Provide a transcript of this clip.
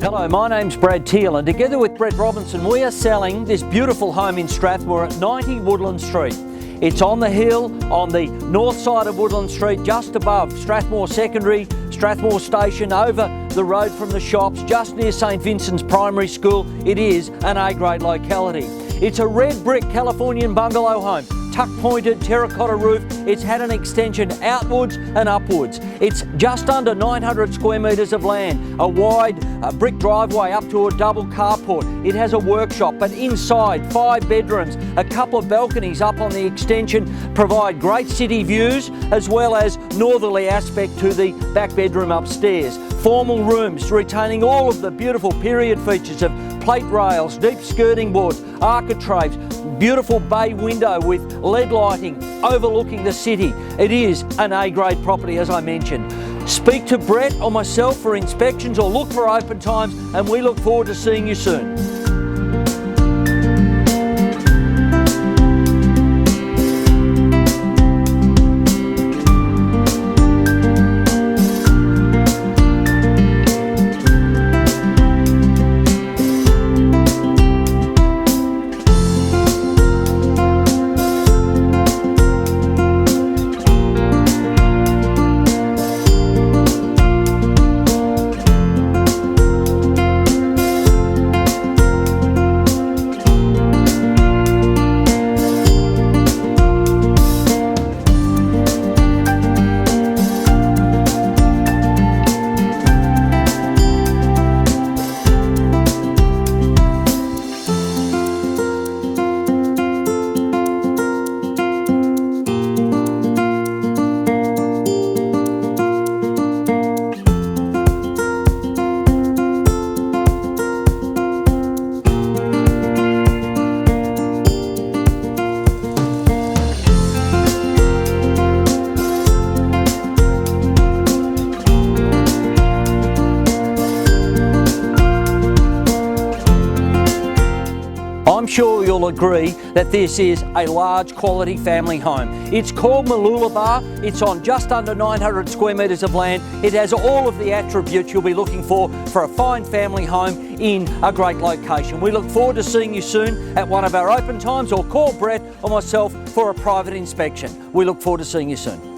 Hello, my name's Brad Teal, and together with Brett Robinson we are selling this beautiful home in Strathmore at 90 Woodland Street. It's on the hill on the north side of Woodland Street, just above Strathmore Secondary, Strathmore Station, over the road from the shops, just near St Vincent's Primary School. It is an A-grade locality. It's a red brick Californian bungalow home, tuck-pointed terracotta roof. It's had an extension outwards and upwards. It's just under 900 square metres of land, a wide brick driveway up to a double carport. It has a workshop, but inside 5 bedrooms, a couple of balconies up on the extension provide great city views, as well as northerly aspect to the back bedroom upstairs. Formal rooms retaining all of the beautiful period features of plate rails, deep skirting boards, architraves, beautiful bay window with LED lighting overlooking the city. It is an A-grade property, as I mentioned. Speak to Brett or myself for inspections or look for open times, and we look forward to seeing you soon. I'm sure you'll agree that this is a large quality family home. It's called Mooloolaba. It's on just under 900 square metres of land. It has all of the attributes you'll be looking for a fine family home in a great location. We look forward to seeing you soon at one of our open times, or call Brett or myself for a private inspection. We look forward to seeing you soon.